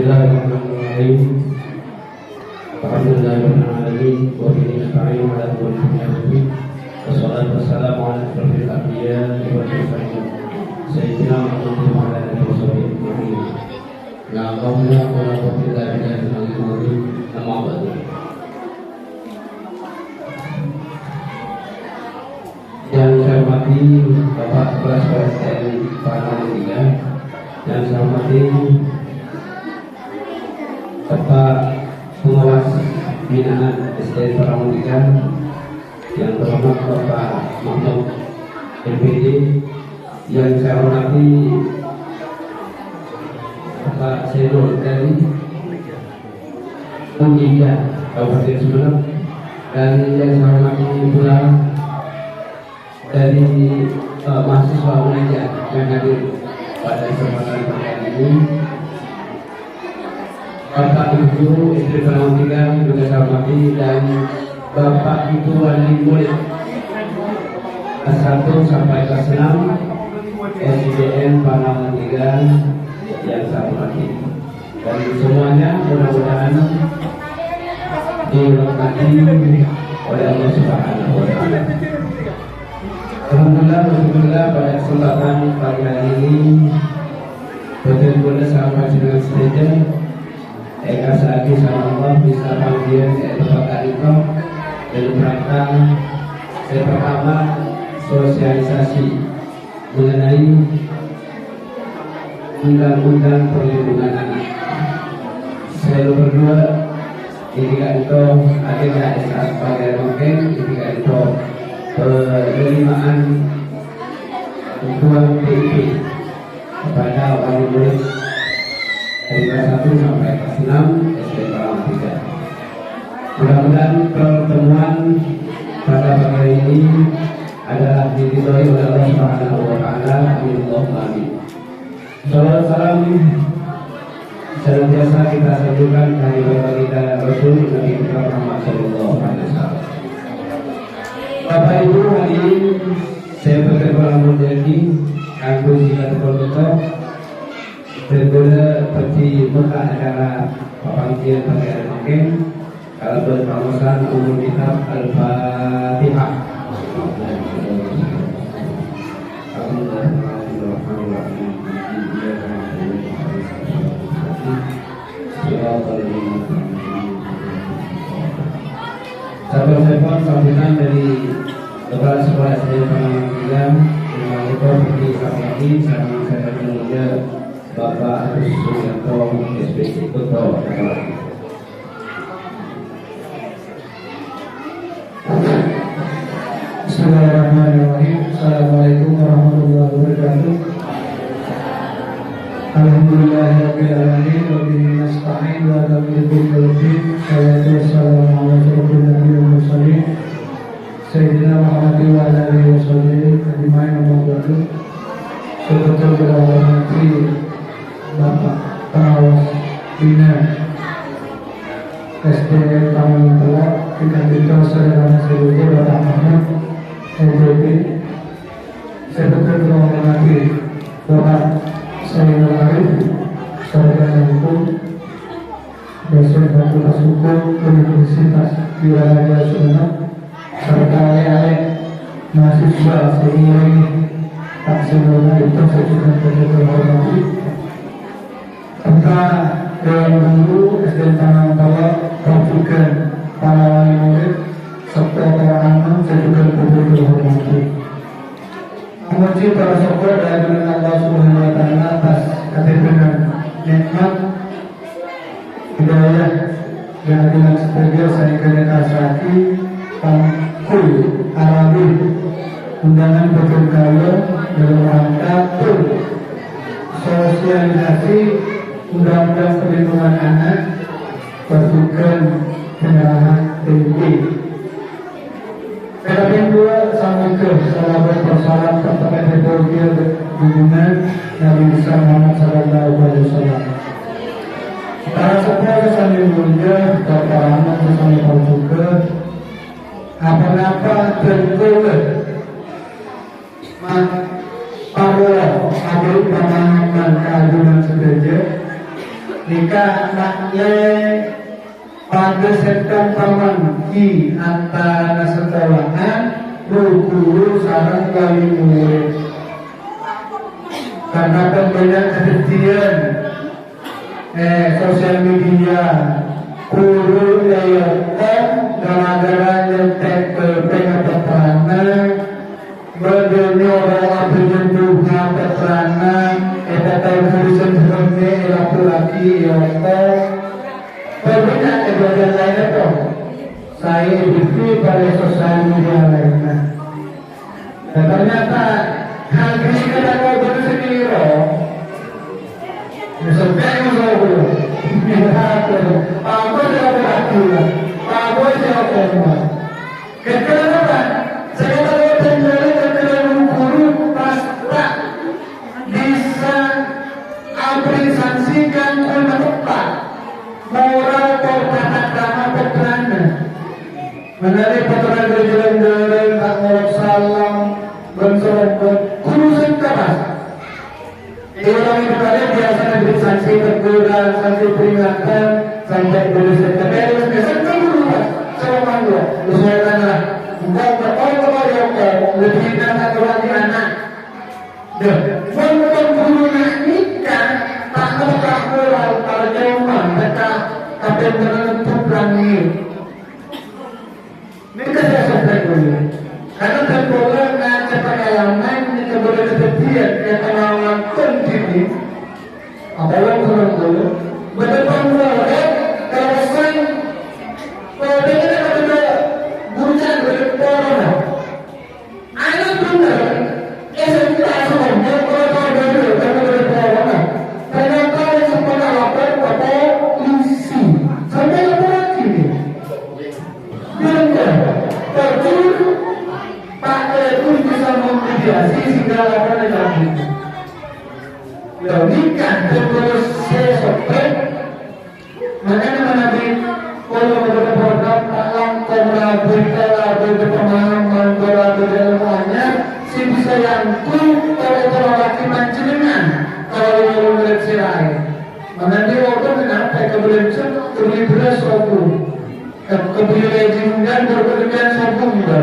Bismillahirrahmanirrahim. Alhamdulillahirrahmanirrahim. Wa bihi nasta'in ala umuri dunya. Wassalatu wassalamu ala asyrofil anbiya'i wal mursalin. Sayyidina Muhammadin wa ala alihi washabihi ajma'in. La haula wa la quwwata illa billahil aliyyil azim. Amma ba'du. Yang saya hormati Bapak Kepala Sekolah TNI Pangkalan 3, yang saya hormati Bapak Pengawas Binaan SD Pangkalan 3, yang terhormat Bapak Mahmud MPD, yang saya hormati Bapak Senul dari Unjika Kabupaten Sumeneb, dan yang saya hormati pula dari mahasiswa Unaja yang hadir pada kesempatan kali ini, Bapak Ibu SD Pangkalan 3 juga saya hormati, dan Bapak Ibu wali murid kelas 1 sampai kelas 6 SDN Pangkalan 3 yang saya hormati, dan semuanya mudah-mudahan dirahmati oleh Allah Subhanahu wa Ta'ala. Alhamdulillah pada kesempatan pagi hari ini betul-betul sama dengan saja Eka Saaki sama Allah bisa panggil Bapak Arifo dalam rangka yang pertama sosialisasi mengenai undang-undang perlindungan anak. Saya berdua ketika itu ada saat pada mungkin ketika itu penerimaan bantuan PIP kepada wali murid dari kelas 1 sampai kelas 6 SD Pangkalan 3. Mudah-mudahan pertemuan pada pagi hari ini adalah diridhoi oleh Allah Subhanahu wa Ta'ala. Amin. Salam senantiasa kita sampaikan dari Bapak kita Rasul Nabi Muhammad sallallahu alaihi wasallam. Bapak Ibu, hari ini saya berkenan menjadi aku jika terkontrol berbeda seperti buka acara pemanggilan pada hari mungkin kalau berpamusan umum kitab Al-Fatihah. Sahabat-sahabat sambutan dari Kepala Sekolah SD Pangkalan 3 dengan Ketua Budi Kapolri sama saya mulia Bapak Agus Suyanto SPC Ketua Kapolri. Bismillahirrahmanirrahim. Assalamualaikum warahmatullahi wabarakatuh. Alhamdulillahirabbil alamin wa bihi nasta'in wa ala dzikrillahi salatu wassalamu ala asyrofil anbiya'i wal mursalin Sayyidina Muhammadin wa ala alihi washabihi ajma'in. Amma ba'du. Sebetul berhormati Bapak Pengawas Bina SD Pangkalan 3, dengan itu saudara saudara Bapak Mahmud MPD. Sebetul berhormati Bapak Senul Arif, sarjana hukum, dosen Fakultas Hukum Universitas Wiraraja Sumeneb, serta adik-adik mahasiswa seiring tak sebelumnya itu saya juga berhormati serta Dewan Guru SD Pangkalan Profikan para wali murid serta para anak saya juga berhormati. Memuji para syukur dan Allah Subhanahu wa Ta'ala atas kehadiran nikmat hidayah yang dengan sebagai saya kena kasih Tangkul Arabi undangan berkala dalam rangka sosialisasi undang-undang perlindungan anak bertujuan penyerahan tinggi. Yang kedua, sama ke sahabat persoalan terkait teknologi hubungan Nabi besar Muhammad sallallahu alaihi wasallam. Para sahabat sambil mulia, para anak sambil juga apa-apa terkuat. Allah ada pemahaman keagungan sedaja nikah nakle pada sektor paman ki antara sekolahan guru sarang wali murid karena banyak kejadian sosial media guru layakkan gara-gara nyetek ke pengapetranan badannya orang apa jenduha petranan tahu tulisan sebelumnya laki-laki berbeda kejadian lainnya toh saya edukasi pada sosial media lainnya dan ternyata hal ini kita mau bersendiri misalnya aku tidak berhasil aku tidak berhasil kenapa saya tahu terjadi kekeluargaan guru pasta bisa apresiasikan tepat moral tata krama petrana menarik petrana berjalan-jalan tak mau salam bersorak guru sekeras orang itu kalian biasa diberi sanksi teguran, sanksi peringatan sampai berusaha terus biasa guru sama guru usahakanlah bukan berkata lebih atau lagi anak walaupun gurunya nikah tak mau moral para jauhan mereka tapi menentukan langit mereka saya sampai dulu karena terboleh ngaca pengalaman mereka boleh kejadian yang pengalaman kontinu apalagi orang dulu berdepan mulai kalau saya kalau dia ada bukan berdepan anak benar SMK sebelumnya kalau dulu kamu berdepan ternyata yang sempurna lapor pada isi sampai lapor lagi benar terjun Pak itu bisa memediasi segala perkara nikah terus sesuai makanya Nabi kalau berdebat tak langkah berpengalaman berdalamnya si bisa yangku kalau laki mancingan kalau murid sirai makanya dia waktu kenapa kebelanjaan kebelanjaan suatu kebelanjaan berkebelanjaan suatu juga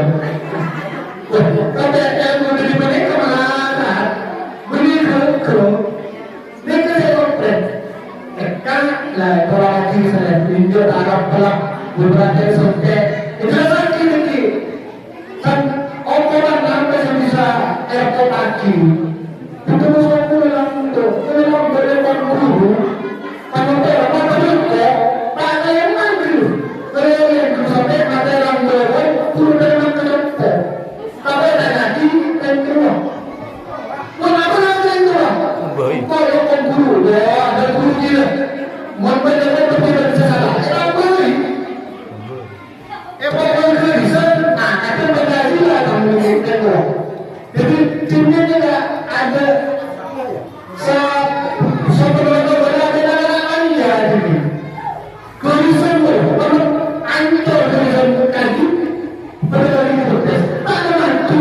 tapi yang menjadi mereka mana beli ke mereka yang komplain mereka lah kalau lagi saya tunjuk Arab pelak beberapa sampai itu lagi kan orang sampai bisa airport lagi itu musuhku memang berdepan guru kalau berapa juga pada yang maju kalau yang sampai pada yang berdepan guru memang kelompok tapi ada lagi yang kedua kenapa lagi yang kedua kau yang guru ya ada guru dia membedakan berbeda salah kenapa ini kalau bisa nah itu berdasarkan lah kamu yang kedua jadi timnya tidak ada sebelumnya berada anda jadi tulisan kalau anda tulisan kaji berdasarkan itu ada mantu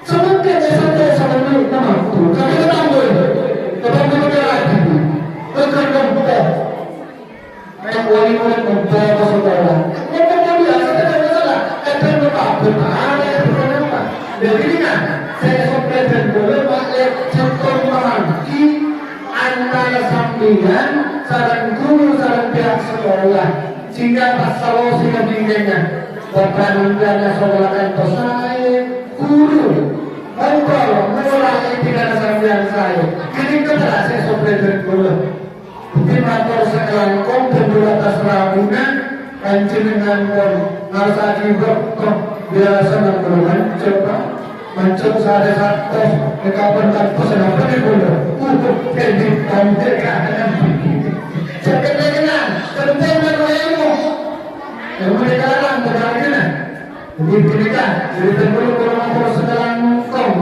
sebentar sampai mantu tapi kita boleh tetapi kita lagi bukan komputer yang boleh komputer saudara komputer biasa tidak masalah kata benar kenapa jadi kan saya sampai dan boleh pakai contoh merangki antara sampingan saran guru saran pihak sekolah sehingga tak selalu sehingga tingginya bahkan hendaknya sekolah kantor saya guru ngobrol mulai tidak sambian saya jadi ketelah saya sampai dan boleh mungkin motor sekelangkong dan dua atas ramunan kancing dengan pon harus akibat kok biasa nanggulan coba mencok sehari satu ke kapan tanpa senapa di bola jadi kontek keadaan sampai dengan terpenting menuemu yang mereka larang bagaimana jadi mereka jadi terlalu kalau sekarang kong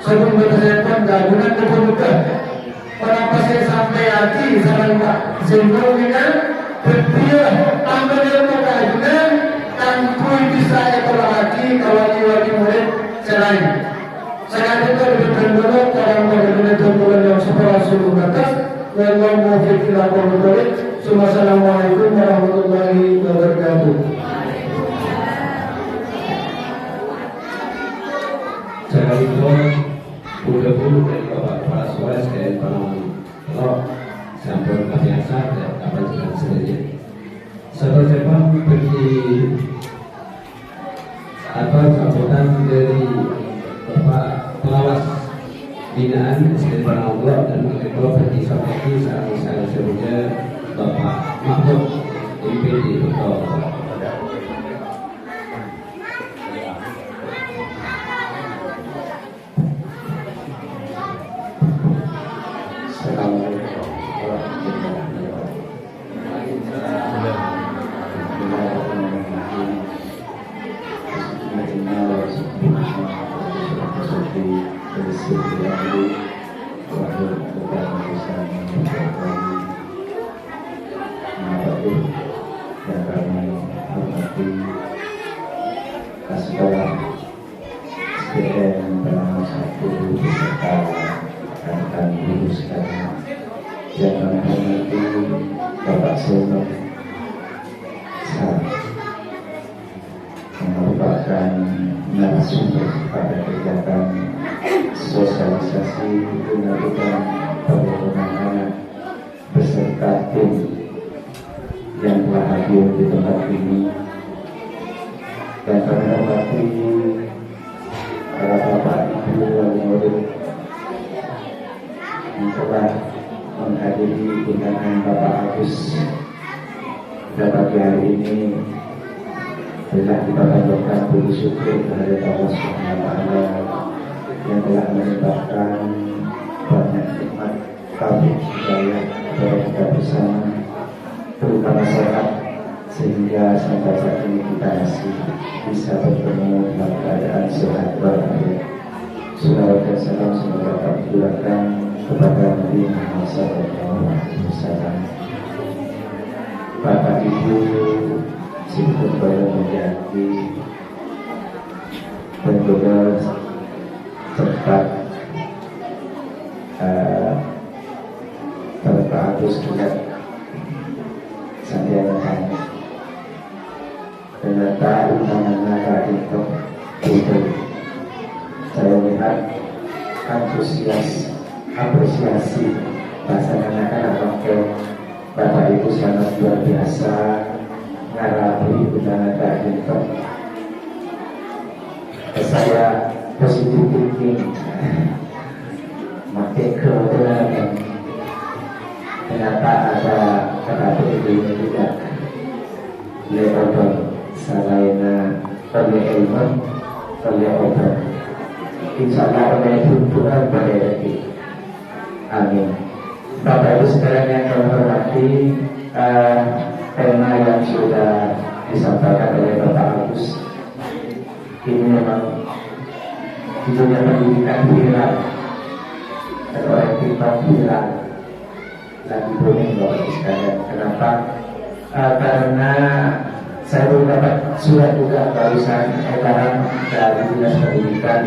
sebelum bersepan gabungan kependudukan kenapa saya sampai lagi sama Pak Zendro dengan berdia tambah ilmu kajian tanpa bisa ekor lagi kalau wali murid selain saya itu lebih dulu orang berbeda bulan yang sekolah suruh atas Wallahu muwaffiq ila aqwamit thoriq. Wassalamualaikum warahmatullahi wabarakatuh. Jangan lupa bulu-bulu dari Bapak Kepala Sekolah sekalian kalau sampel biasa dan apa juga sebenarnya. Sahabat-sahabat bagi sambutan dari Bapak Pengawas Binaan SD Panawala dan Ketua Bagi Sampai saya sebutnya Bapak Mahmud MPD Betul. Bapak Sono yang merupakan narasumber pada kegiatan sosialisasi pendidikan pendidikan anak beserta tim yang telah hadir di tempat ini, dan kami hormati para bapak ibu wali murid yang telah menghadiri undangan Bapak Agus pada pagi hari ini. Bila kita panjatkan puji syukur kepada Allah Subhanahu wa Ta'ala yang telah menyebabkan banyak nikmat taufik hidayah kepada kita bersama, terutama sehat, sehingga sampai saat ini kita masih bisa bertemu dalam keadaan sehat walafiat. Salawat dan salam semoga tercurahkan kepada Nabi Muhammad SAW. Bapak Ibu Sibuk Baru menjadi pengguna serta Bapak Agus juga Sandiaga Uno. Ternyata undangannya tadi itu saya lihat antusias, apresiasi bahasa anak-anak Bapak Ibu sangat luar biasa ngarapi undangan tadi itu. Saya positif thinking, makin kebetulan ternyata ada kata itu juga leopold selain oleh ilmu oleh obat. Insyaallah oleh tuntunan pada diri. Amin. Bapak Ibu sekalian yang kami hormati, tema yang sudah disampaikan oleh Bapak Agus ini memang di dunia pendidikan viral atau aktivitas viral lagi booming Bapak Ibu sekalian. Kenapa? Karena saya belum dapat surat juga barusan edaran dari dinas pendidikan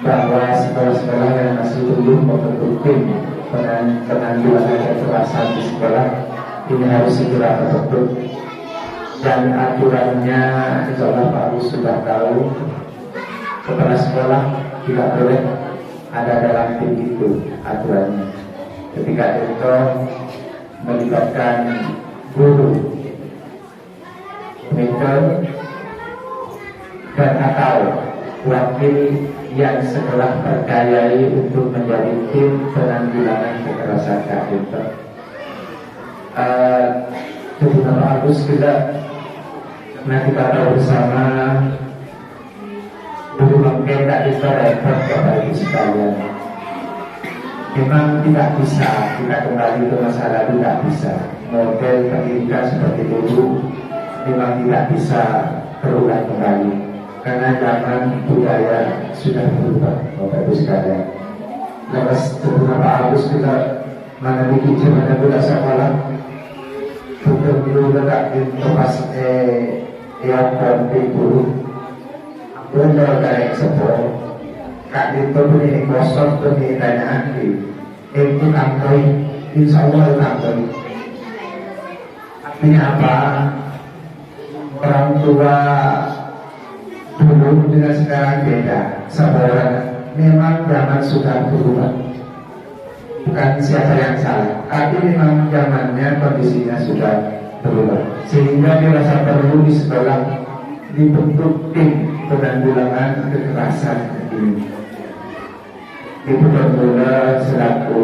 bahwa sekolah-sekolah yang masih belum membentuk tim penanggulangan kekerasan di sekolah ini harus segera terbentuk, dan aturannya insya Allah Pak Agus sudah tahu. Kepala sekolah tidak boleh ada dalam tim itu aturannya. Ketika itu melibatkan guru, mentor, dan atau wakil yang setelah percayai untuk menjadi tim penanggulangan kekerasan karakter. Tujuan Pak Agus kita nanti kita tahu bersama dulu mungkin tak bisa repot Bapak Ibu sekalian. Memang tidak bisa kita kembali ke masa lalu, tidak bisa. Model pendidikan seperti dulu memang tidak bisa terulang kembali, karena zaman budaya sudah berubah Bapak Ibu sekalian. Lepas beberapa Agus kita memiliki zaman budak sekolah, bukan dulu letak di tempat yang penting dulu. Benar dari sepuluh kak itu punya kosong punya tanyaan di itu kampoi insya Allah takut. Artinya apa? Orang tua dulu dengan sekarang beda. Sebenarnya memang zaman sudah berubah. Bukan siapa yang salah, tapi memang zamannya kondisinya sudah berubah. Sehingga dirasa perlu di sekolah dibentuk tim penanggulangan kekerasan ini. Ibu Bermula selaku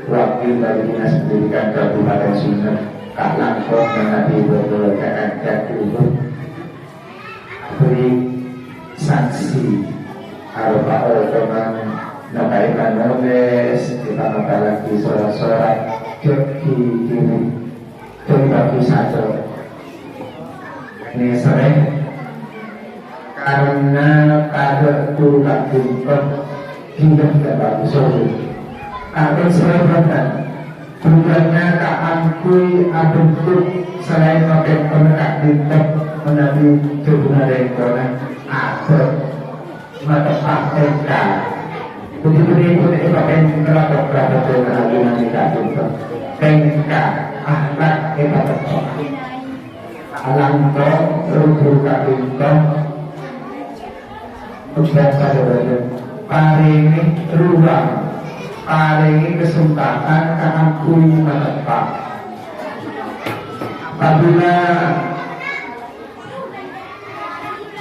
wakil dari Dinas Pendidikan Kabupaten Sumeneb, Kak Langkong dan Ibu Bermula Kakak Dulu beri sanksi arupa otoman nakaikan nodes kita lagi sorak-sorak joki kiri coba satu ini sering karena pada turut jumpa hingga tidak bagus akan sering benar bukannya tak angkui bentuk selain pakai penegak tindak menabi kebenaran koran atau mata fakta begitu pun pakai kelapa-kelapa dengan dinamika itu tengka akhlak hebat alam to rujuk itu ujian pada badan paringi ruang paringi kesempatan keangkui menepak apabila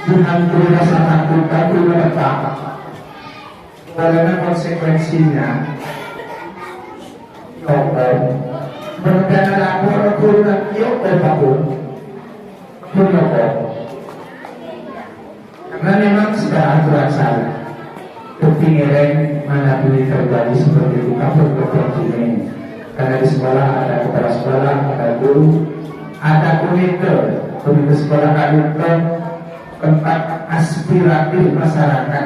dihantui rasa takut tapi menepak karena konsekuensinya berencana lapor kurang yuk apapun karena memang sudah aturan salah kepingin mana boleh terjadi seperti itu kapur ini karena di sekolah ada kepala sekolah ada guru ada komite sekolah komite tempat aspiratif masyarakat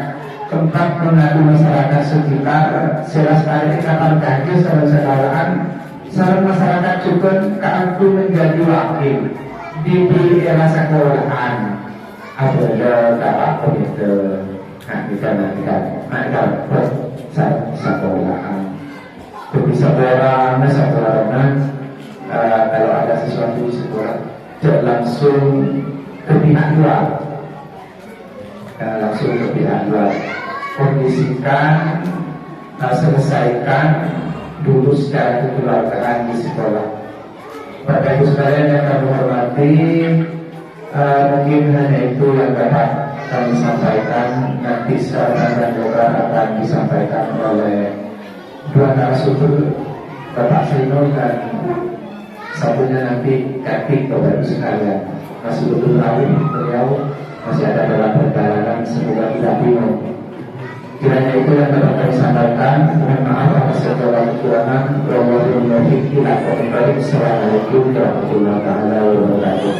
tempat mengadu masyarakat sekitar jelas tadi kapan kaki saudara-saudaraan saudara masyarakat juga keangku menjadi wakil di era sekolahan ada dapat komite nanti sekolahan tapi sekolahan kalau ada sesuatu di sekolah jangan langsung ke pihak luar langsung ke pihak luar kondisikan selesaikan dulu secara kekeluargaan di sekolah. Bapak Ibu sekalian yang kami hormati, mungkin hanya itu yang dapat kami sampaikan. Nanti saran dan doa akan disampaikan oleh dua narasumber, Bapak Sino dan satunya nanti Kaki Bapak Ibu sekalian. Masih betul tahu beliau masih ada dalam perjalanan, semoga tidak bingung. Kiranya itu yang dapat kami sampaikan. Mohon maaf atas segala kekurangan. Wallahul muwaffiq ila aqwamit thoriq. Assalamualaikum warahmatullahi wabarakatuh.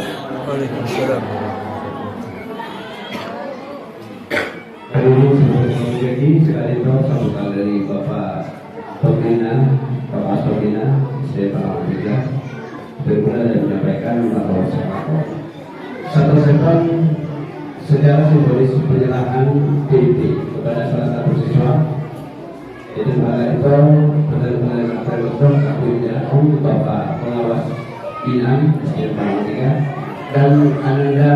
Hari ini jadi sekali itu sambutan dari Bapak Pembina, Bapak Pembina, saya Pak Alhamdulillah bermula dan menyampaikan bahwa satu sekon secara simbolis penyerahan DP kepada salah satu siswa itu malah itu benar-benar terbentuk akhirnya Bapak pengawas binaan Pak Tiga dan Ananda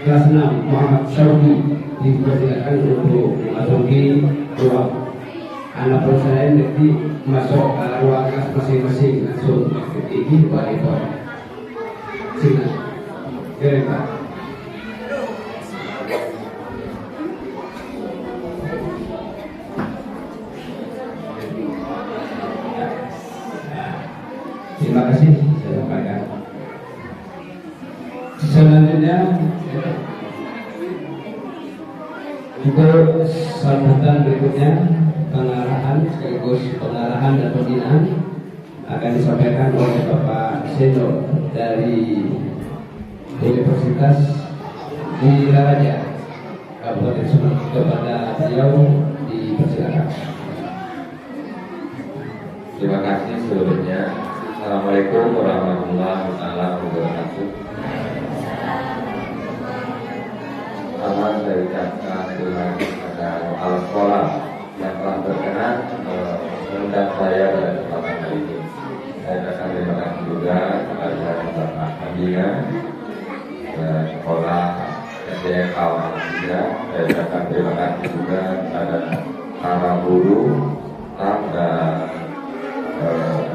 kelas 6 Muhammad Syauki dipersilakan untuk memasuki ruang anak saya nanti masuk ke ruang kelas masing-masing langsung ini Pak Eko silakan keren Pak. Terima kasih saya sampaikan. Selanjutnya untuk sambutan berikutnya pengarahan sekaligus pengarahan dan pembinaan akan disampaikan oleh Bapak Seno dari Universitas Wiraraja Kabupaten Sumeneb. Kepada beliau dipersilakan. Terima kasih sebelumnya. Assalamualaikum warahmatullahi wabarakatuh. Selamat saya ucapkan terima kasih kepada kepala sekolah yang telah berkenan mengundang saya pada kesempatan kali ini. pembina sekolah SDN Kawan juga. Saya ucapkan terima kasih juga kepada para guru, staf dan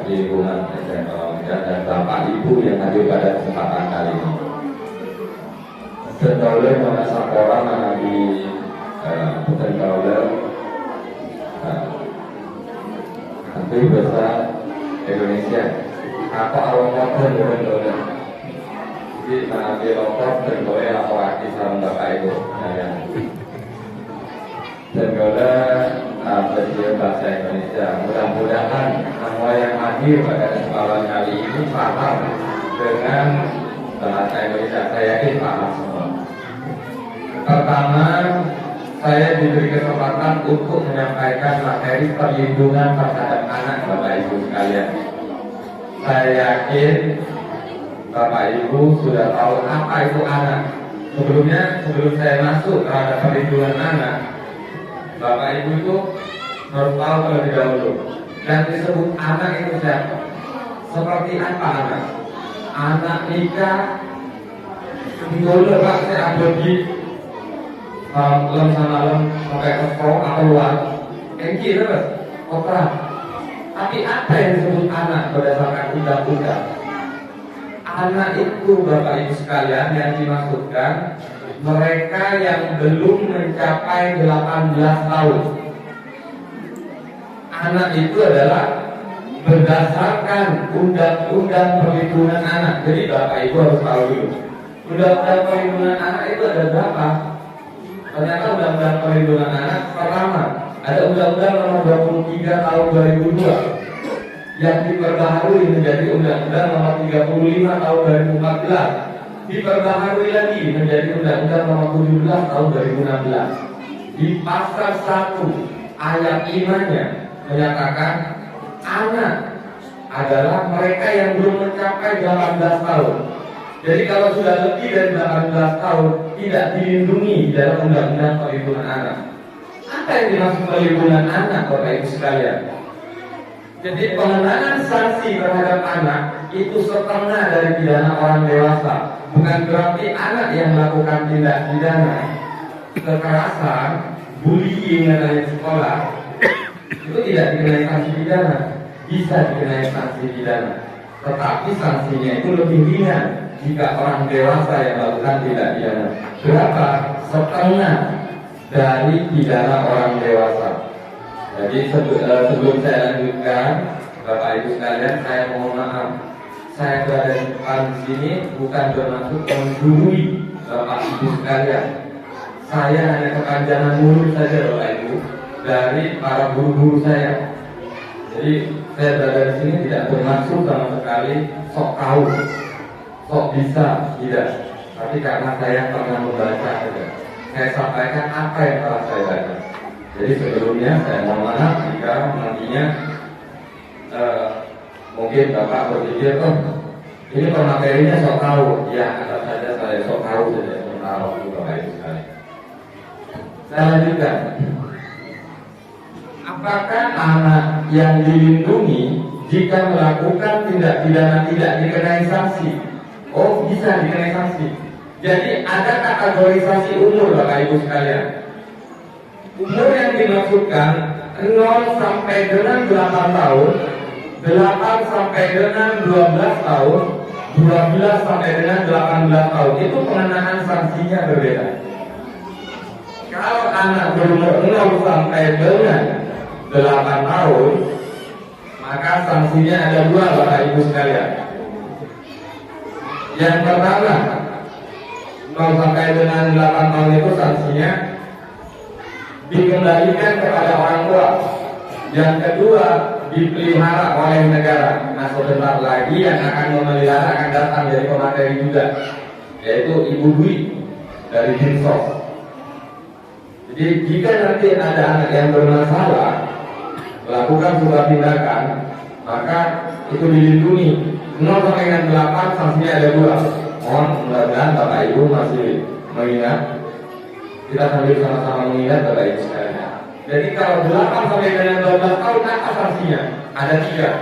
lingkungan SDN Kawan dan Bapak Ibu yang hadir pada kesempatan kali ini. Tertolong mana sapora mana di tertolong nanti bahasa Indonesia apa awalnya tertolong. Jadi mana di lokal tertolong apa arti sama Bapak Ibu tertolong belajar bahasa Indonesia. Mudah-mudahan semua yang hadir pada kesempatan kali ini paham dengan bahasa Indonesia. Saya yakin paham semua. Pertama, saya diberi kesempatan untuk menyampaikan materi perlindungan terhadap anak Bapak Ibu sekalian. Saya yakin Bapak Ibu sudah tahu apa itu anak. Sebelum saya masuk terhadap perlindungan anak, Bapak Ibu itu harus tahu terlebih dahulu. Dan disebut anak itu siapa? Seperti apa anak? Anak nikah, dulu Pak saya ada di lem sama lem sampai ke sekolah atau luar, engki terus, opera. Tapi apa yang disebut anak berdasarkan undang-undang? Anak itu Bapak Ibu sekalian yang dimaksudkan mereka yang belum mencapai 18 tahun. Anak itu adalah berdasarkan undang-undang perlindungan anak. Jadi Bapak Ibu harus tahu dulu. Undang-undang perlindungan anak itu ada berapa? Ternyata undang-undang perlindungan anak pertama ada Undang-Undang Nomor 23 Tahun 2002 yang diperbaharui menjadi Undang-Undang Nomor 35 Tahun 2014, diperbaharui lagi menjadi Undang-Undang Nomor 17 Tahun 2016. Di pasal 1 ayat 5-nya menyatakan anak adalah mereka yang belum mencapai 18 tahun. Jadi kalau sudah lebih dari 18 tahun tidak dilindungi di dalam Undang-Undang Perlindungan Anak. Apa yang dimaksud perlindungan anak Bapak Ibu sekalian? Jadi pengenaan sanksi terhadap anak itu setengah dari pidana orang dewasa. Bukan berarti anak yang melakukan tindak pidana kekerasan, bullying di sekolah itu tidak dikenai sanksi pidana. Bisa dikenai sanksi pidana, tetapi sanksinya itu lebih ringan jika orang dewasa yang melakukan tindak pidana. Berapa? Setengah dari pidana orang dewasa. Jadi sebelum saya lanjutkan, Bapak Ibu sekalian, saya mohon maaf. Saya berada di depan sini bukan bermaksud menggurui Bapak Ibu sekalian. Saya hanya kepanjangan mulut saja Bapak Ibu dari para guru-guru saya. Jadi saya berada di sini tidak bermaksud sama sekali sok tahu, sok bisa, tidak. Tapi karena saya pernah membaca saja, saya sampaikan apa yang telah saya baca. Jadi sebelumnya saya mohon maaf jika nantinya mungkin Bapak berpikir, oh ini pematerinya sok tahu. Ya, anggap saja saya sok tahu saja, sok tahu Bapak Ibu sekalian. Saya lanjutkan. Apakah anak yang dilindungi jika melakukan tindak pidana tidak dikenai sanksi? Oh, bisa dikenai sanksi. Jadi ada kategorisasi umur Bapak Ibu sekalian. Umur yang dimaksudkan 0 sampai dengan 8 tahun, 8 sampai dengan 12 tahun, 12 sampai dengan 18 tahun. Itu pengenaan sanksinya berbeda. Kalau anak berumur 0 sampai dengan 8 tahun, maka sanksinya ada 2 Bapak Ibu sekalian. Yang pertama, 0 sampai dengan 8 tahun itu sanksinya dikembalikan kepada orang tua. Yang kedua, dipelihara oleh negara. Nah, sebentar lagi yang akan memelihara akan datang dari pemateri juga, yaitu Ibu Dwi dari Dinsos. Jadi jika nanti ada anak yang bermasalah melakukan sebuah tindakan, maka itu dilindungi. 0 sampai dengan 8 sanksinya ada 2. Mohon mudah-mudahan Bapak Ibu masih mengingat. Kita sambil sama-sama mengingat Bapak Ibu sekalian. Jadi kalau 8 sampai dengan 12 tahun apa sanksinya? Ada 3.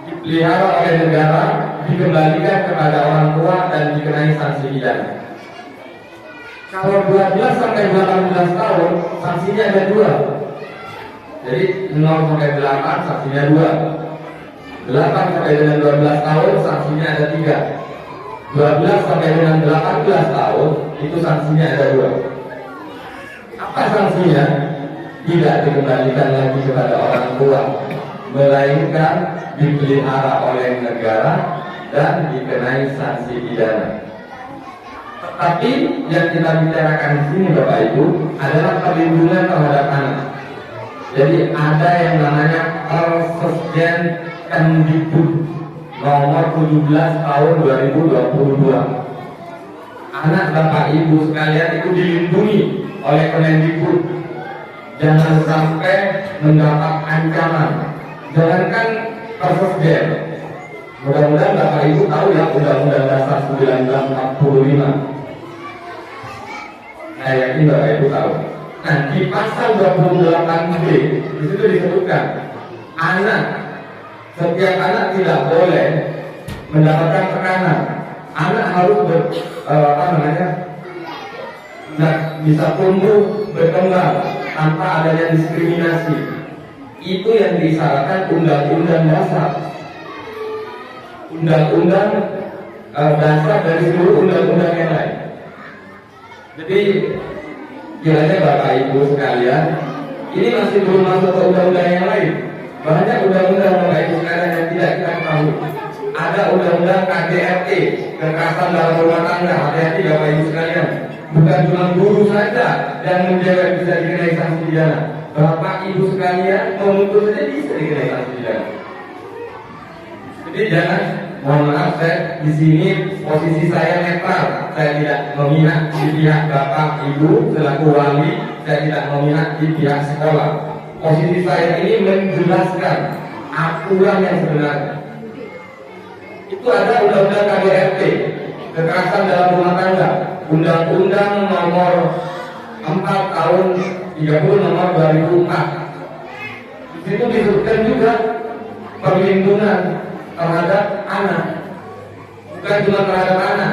Dipelihara oleh negara, dikembalikan kepada orang tua dan dikenai sanksi pidana. Kalau 12 sampai 18 tahun, sanksinya ada 2. Jadi 0 sampai 8 sanksinya 2. 8 sampai dengan 12 tahun sanksinya ada 3. 12 sampai dengan 18 tahun itu sanksinya ada 2. Apa sanksinya? Tidak dikembalikan lagi kepada orang tua, melainkan dipelihara oleh negara dan dikenai sanksi pidana. Tetapi yang kita bicarakan di sini Bapak Ibu adalah perlindungan terhadap anak. Jadi ada yang namanya Persesjen Kemdikbud nomor 17 tahun 2022. Anak Bapak Ibu sekalian itu dilindungi oleh Kemdikbud. Jangan sampai mendapat ancaman. Jangankan Persesjen. Mudah-mudahan Bapak Ibu tahu ya Undang-Undang Dasar 1945. Saya yakin Bapak Ibu tahu. Nah, di pasal 28B di situ disebutkan setiap anak tidak boleh mendapatkan tekanan. Anak harus bisa tumbuh berkembang tanpa adanya diskriminasi. Itu yang disyaratkan Undang-Undang Dasar. Undang-Undang Dasar dari seluruh undang-undang yang lain. Jadi kiranya Bapak Ibu sekalian, ini masih belum masuk ke undang-undang yang lain. Banyak undang-undang Bapak Ibu sekalian yang tidak kita ketahui. Ada undang-undang KDRT, kekerasan dalam rumah tangga. Hati-hati Bapak Ibu sekalian. Bukan cuma guru saja yang menjaga bisa dikenai sanksi pidana. Bapak Ibu sekalian menuntut saja bisa dikenai sanksi pidana. Jadi jangan, mohon maaf, saya di sini posisi saya netral. Saya tidak memihak di pihak Bapak Ibu selaku wali. Saya tidak memihak di pihak sekolah. Posisi saya ini menjelaskan aturan yang sebenarnya. Itu ada Undang-Undang KDRT, kekerasan dalam rumah tangga, Undang-Undang nomor 4 tahun 30 nomor 2004. Di situ disebutkan juga perlindungan terhadap anak, bukan cuma terhadap anak.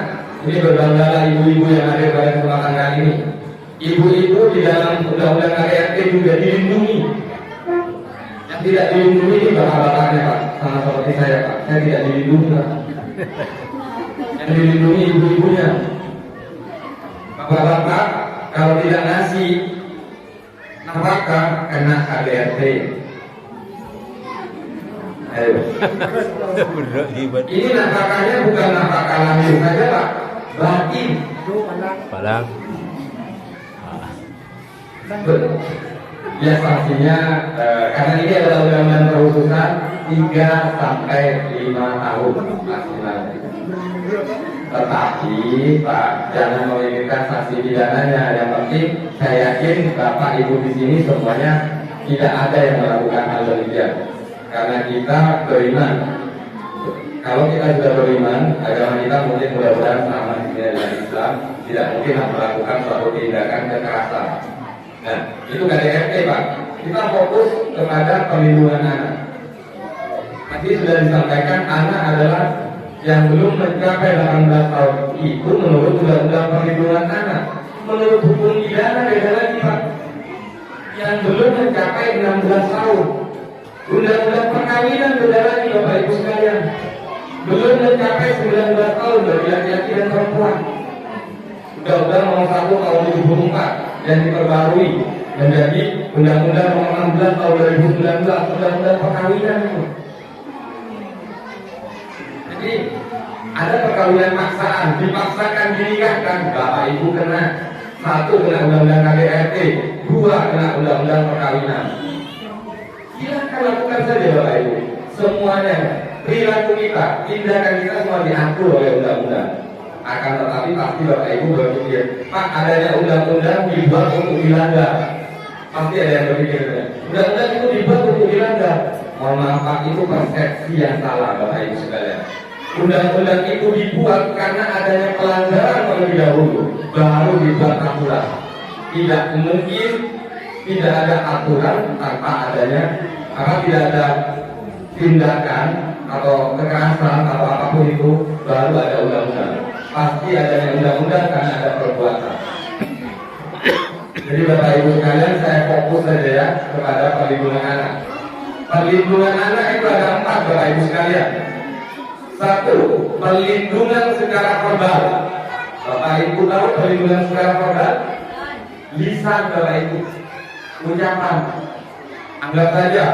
Ini berbanggalah ibu-ibu yang ada pada kesempatan kali ini. Ibu-ibu di dalam Undang-Undang KDRT juga dilindungi. Yang tidak dilindungi ini bapak-bapaknya Pak, sama seperti saya Pak. Saya tidak dilindungi Pak. Yang dilindungi ibu-ibunya. Bapak-bapak kalau tidak ngasih nafkah kena KDRT. Ayo. Ini nafkahnya bukan nafkah lahir saja Pak, batin. Padang. Ya sanksinya karena ini adalah undang-undang terususan 3 sampai 5 tahun maksimal. Tetapi Pak jangan memikirkan sanksi pidananya. Yang penting saya yakin Bapak Ibu di sini semuanya tidak ada yang melakukan hal demikian. Karena kita beriman. Kalau kita sudah beriman, agama kita mungkin mudah-mudahan sama dengan Islam, tidak mungkin melakukan suatu tindakan kekerasan. Nah, itu KDRT Pak. Kita fokus kepada perlindungan anak. Tadi sudah disampaikan anak adalah yang belum mencapai 18 tahun itu menurut Undang-Undang Perlindungan Anak. Menurut hukum pidana beda lagi Pak. Yang belum mencapai 16 tahun. Undang-Undang perkawinan beda lagi Bapak Ibu sekalian. Belum mencapai 19 tahun bagi laki-laki dan perempuan. Undang-Undang nomor 1 tahun 2004 yang diperbarui menjadi Undang-Undang nomor 16 tahun 2019, Undang-Undang perkawinan itu. Jadi ada perkawinan paksaan, dipaksakan dinikahkan, Bapak Ibu kena 1 kena Undang-Undang KDRT, 2 kena Undang-Undang perkawinan. Silakan lakukan saja Bapak Ibu, semuanya perilaku kita, tindakan kita semua diatur oleh undang-undang. Akan tetapi pasti Bapak Ibu berpikir, Pak adanya undang-undang dibuat untuk dilanggar. Pasti ada yang berpikir, undang-undang itu dibuat untuk dilanggar. Mohon maaf Pak, itu persepsi yang salah Bapak Ibu sekalian. Undang-undang itu dibuat karena adanya pelanggaran terlebih dahulu, baru dibuat aturan. Tidak mungkin tidak ada aturan tanpa adanya tidak ada tindakan atau kekerasan atau apapun itu, baru ada undang-undang. Pasti adanya undang-undang karena ada perbuatan. Jadi Bapak Ibu sekalian, saya fokus saja ya kepada perlindungan anak. Perlindungan anak itu ada 4 Bapak Ibu sekalian. 1. Perlindungan secara verbal. Bapak Ibu tahu perlindungan secara verbal? Lisan Bapak Ibu, ucapan. Anggap saja,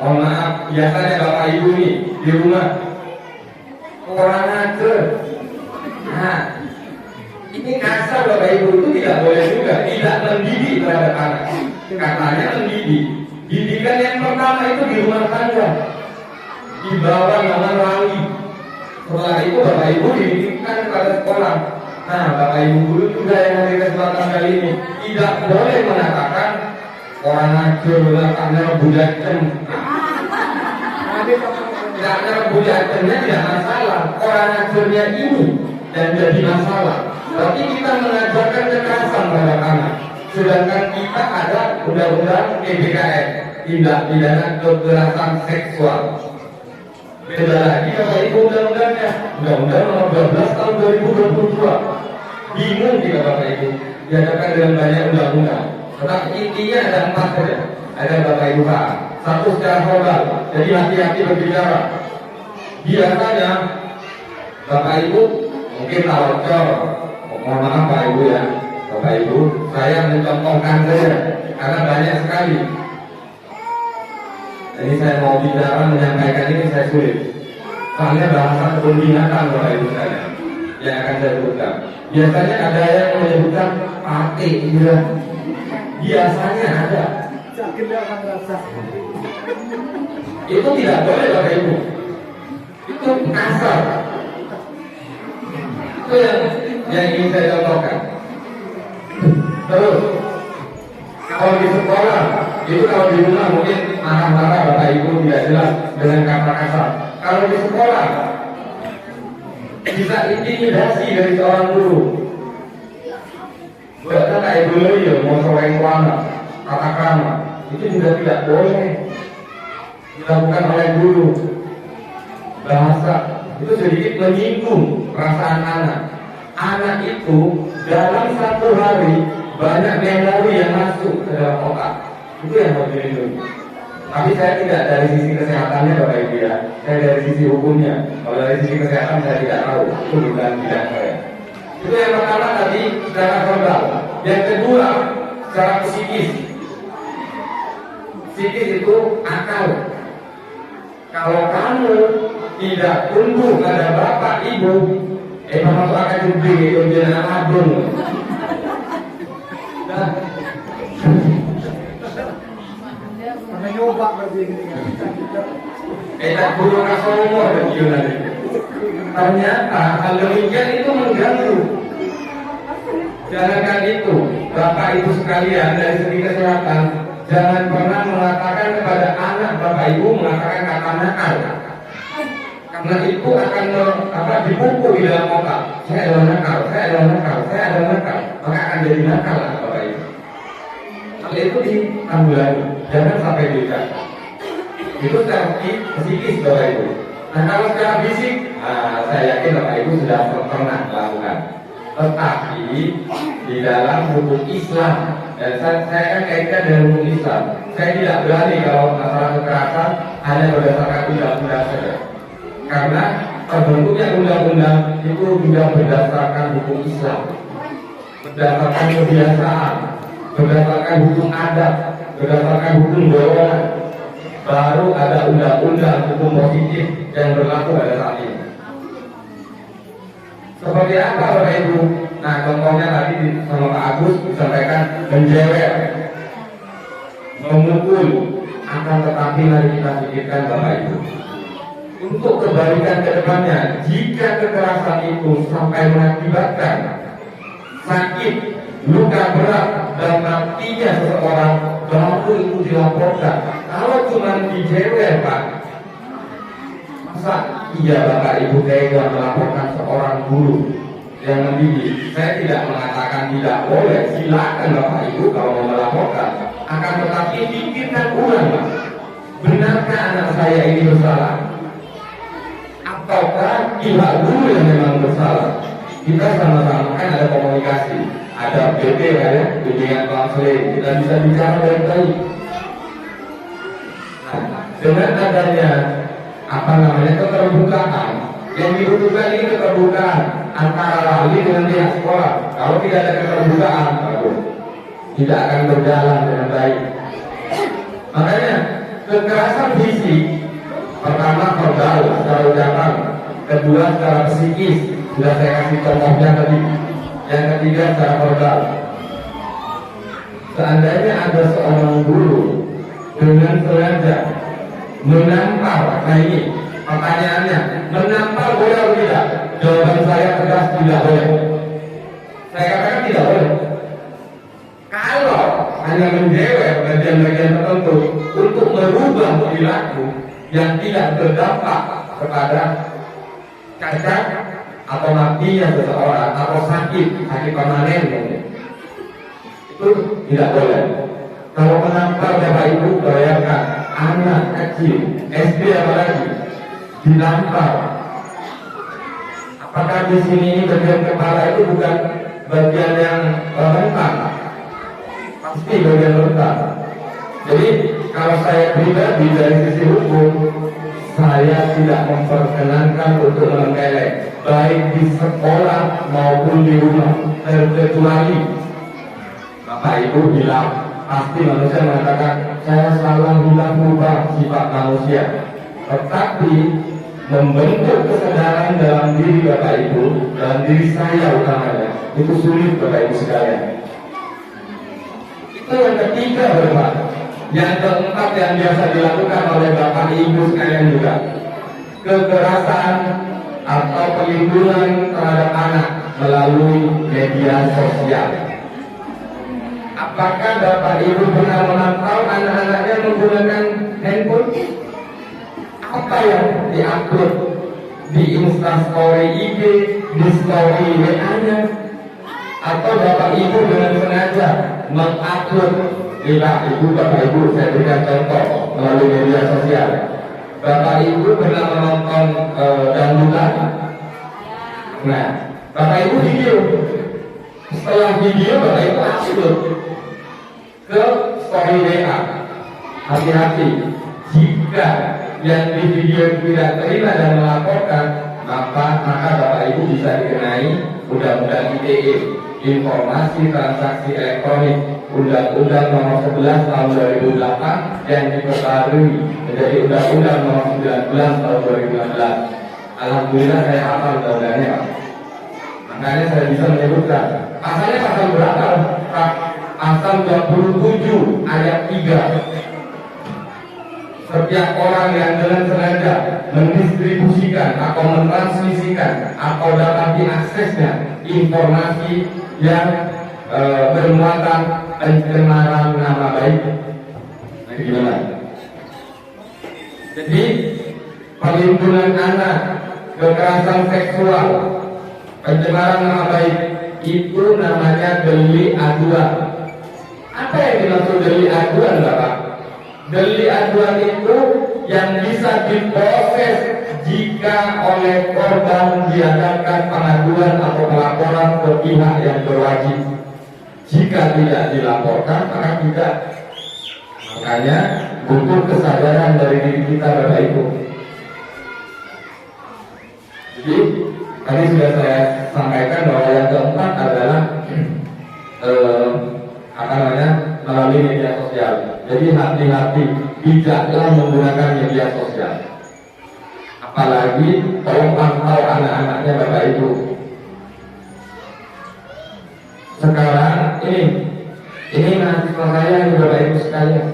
mohon maaf, biasanya Bapak Ibu nih di rumah orang aja. Nah, ini kasar Bapak Ibu, itu tidak boleh juga, tidak mendidik terhadap anak. Katanya mendidik. Didikan yang pertama itu di rumah tangga, di bawah naungan wali. Setelah itu Bapak Ibu dididikkan pada sekolah. Nah, Bapak Ibu guru juga yang hadir kesempatan kali ini tidak boleh mengatakan orang ajar karena budakem. Karena budakemnya tidak masalah, orang ajarnya ini dan jadi masalah. Tapi kita mengajarkan kekerasan pada anak. Sedangkan kita ada undang-undang PPKS, tindak pidana kekerasan seksual. Beda lagi Bapak Ibu undang-undangnya, Undang-Undang Nomor 12 Tahun 2022. Bingung kita Bapak Ibu, diadakan dengan banyak undang-undang. Tetapi intinya ada 4 saja. Ada Bapak Ibu Pak. 1 secara verbal, jadi hati-hati berbicara. Biasanya Bapak Ibu mungkin tawakal, mohon maaf Pak Ibu ya, Bapak Ibu, saya mencontohkan saja karena banyak sekali. Jadi saya mau bicara menyampaikan ini saya sulit. Soalnya bahasa kebun binatang Bapak Ibu saya yang akan saya sebutkan. Biasanya ada yang menyebutkan pate, gitu. Biasanya ada. Itu tidak boleh Bapak Ibu. Itu kasar. Itu yang ingin saya contohkan. Terus kalau di sekolah, itu kalau di rumah mungkin marah-marah Bapak Ibu tidak jelas dengan kata kasar. Kalau di sekolah bisa intimidasi dari seorang guru. Bukan kayak dulu ya mau soreng warna, kata krama, itu juga tidak boleh dilakukan oleh guru. Bahasa itu sedikit menyinggung perasaan anak. Anak itu dalam 1 hari banyak memori yang masuk ke dalam otak. Itu yang harus dilindungi. Tapi saya tidak dari sisi kesehatannya Bapak Ibu ya. Saya dari sisi hukumnya. Kalau dari sisi kesehatan saya tidak tahu. Itu bukan bidang saya. Itu yang pertama tadi secara verbal. Yang kedua secara psikis. Psikis itu akal. Kalau kamu tidak tunduk pada bapak ibu, masuk akan jubli itu jenazah abung. Nyoba berarti ini. Tak perlu rasa umur nanti. Ternyata hal demikian itu mengganggu. Jangankan itu, Bapak Ibu sekalian dari segi kesehatan, jangan pernah mengatakan kepada anak Bapak Ibu mengatakan kata nakal. Karena itu akan dipupuk di dalam otak. Saya adalah nakal, saya adalah nakal, saya adalah nakal. Maka akan jadi nakal Bapak Ibu. Hal itu ditanggulangi, jangan sampai diucapkan. Itu secara psikis Bapak Ibu. Nah kalau secara fisik, saya yakin Bapak Ibu sudah pernah melakukan. Tetapi di dalam hukum Islam, dan saya kan kaitkan dengan hukum Islam, saya tidak berani kalau masalah kekerasan hanya berdasarkan undang-undang saja. Karena terbentuknya undang-undang itu juga berdasarkan hukum Islam, berdasarkan kebiasaan, berdasarkan hukum adat, berdasarkan hukum dorongan. Baru ada undang-undang hukum positif yang berlaku pada saat ini. Seperti apa Bapak Ibu? Nah contohnya tadi sama Pak Agus disampaikan menjewer, memukul. Akan tetapi mari kita pikirkan Bapak Ibu, untuk kebaikan ke depannya, jika kekerasan itu sampai mengakibatkan sakit, luka berat dan matinya seseorang, baru itu dilaporkan. Kalau cuma dijewer Pak, masa iya Bapak Ibu tega melaporkan seorang guru yang mendidik? Saya tidak mengatakan tidak boleh, silakan Bapak Ibu kalau mau melaporkan. Akan tetapi pikirkan ulang Pak, benarkah anak saya ini bersalah? ataukah pihak guru yang memang bersalah? Kita sama-sama kan ada komunikasi, ada BP ya, bimbingan konseling, kita bisa bicara baik-baik. Dengan adanya keterbukaan, yang dibutuhkan ini keterbukaan antara wali dengan pihak sekolah. Kalau tidak ada keterbukaan, tidak akan berjalan dengan baik. Makanya kekerasan fisik, pertama verbal secara ucapan, kedua secara psikis, sudah saya kasih contohnya tadi. Yang ketiga secara verbal. Seandainya ada seorang guru dengan sengaja menampar, nah ini pertanyaannya, menampar boleh atau tidak? Jawaban saya tegas tidak boleh. Saya katakan tidak boleh. Kalau hanya menjewel bagian-bagian tertentu untuk merubah perilaku yang tidak berdampak kepada cacat atau matinya seseorang atau sakit permanen, itu tidak boleh. Kalau menampar Bapak Ibu, bayangkan anak kecil SD apalagi dinampar. Apakah di sini bagian kepala itu bukan bagian yang rentan? Pasti bagian rentan. Jadi kalau saya pribadi dari sisi hukum, saya tidak memperkenankan untuk menempeleng, baik di sekolah maupun di rumah, terkecuali Bapak Ibu bilang. Pasti manusia mengatakan saya salah, hilang, berubah sifat manusia. Tetapi membentuk kesadaran dalam diri Bapak Ibu, dalam diri saya utamanya, itu sulit Bapak Ibu sekalian. Itu yang ketiga Bapak. Yang keempat yang biasa dilakukan oleh Bapak Ibu sekalian juga, kekerasan atau pelindungan terhadap anak melalui media sosial. Apakah Bapak Ibu pernah memantau anak-anaknya menggunakan handphone? Apa yang diupload di Instastory IG, di story WA-nya? Atau Bapak Ibu dengan sengaja mengupload? Bapak Ibu, saya berikan contoh melalui media sosial. Bapak Ibu pernah menonton dangdutan? Nah, Bapak Ibu video. Setelah video Bapak Ibu upload ke story WA. Hati-hati, jika yang di video tidak terima dan melaporkan, maka Bapak Ibu bisa dikenai Undang-Undang ITE, Informasi Transaksi Elektronik, Undang-Undang Nomor 11 Tahun 2008 yang diperbarui menjadi Undang-Undang Nomor 19 Tahun 2016. Alhamdulillah saya hafal undang-undangnya, Pak. Makanya saya bisa menyebutkan pasalnya pasal berapa, Pak? Pasal 27 ayat 3. Setiap orang yang dengan sengaja mendistribusikan atau mentransmisikan atau dapat diaksesnya informasi yang bermuatan pencemaran nama baik. Nah, gimana? Jadi perlindungan anak, kekerasan seksual, pencemaran nama baik itu namanya delik aduan. Apa yang dimaksud delik aduan, Bapak? Delik aduan itu yang bisa diproses jika oleh korban diadakan pengaduan atau pelaporan ke pihak yang berwajib. Jika tidak dilaporkan, maka tidak. Makanya butuh kesadaran dari diri kita, Bapak Ibu. Jadi tadi sudah saya sampaikan bahwa yang keempat adalah melalui media sosial. Jadi hati-hati, bijaklah menggunakan media sosial. Apalagi tolong pantau anak-anaknya Bapak Ibu. Sekarang ini mahasiswa saya nih Bapak Ibu sekalian.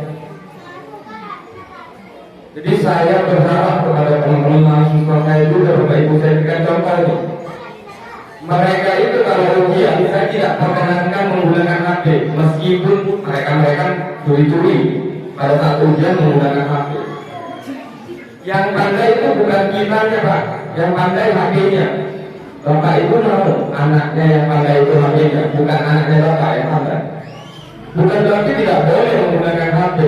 Jadi saya berharap kepada teman-teman mahasiswa saya juga, Bapak Ibu, saya berikan contoh ini. Mereka itu kalau ujian saya tidak perkenankan menggunakan HP, meskipun mereka curi-curi pada saat ujian menggunakan HP. Yang pandai itu bukan kitanya, Pak, yang pandai HP-nya. Bapak Ibu mau anaknya yang pandai itu HP-nya, bukan anaknya Bapak yang pandai. Bukan berarti tidak boleh menggunakan HP,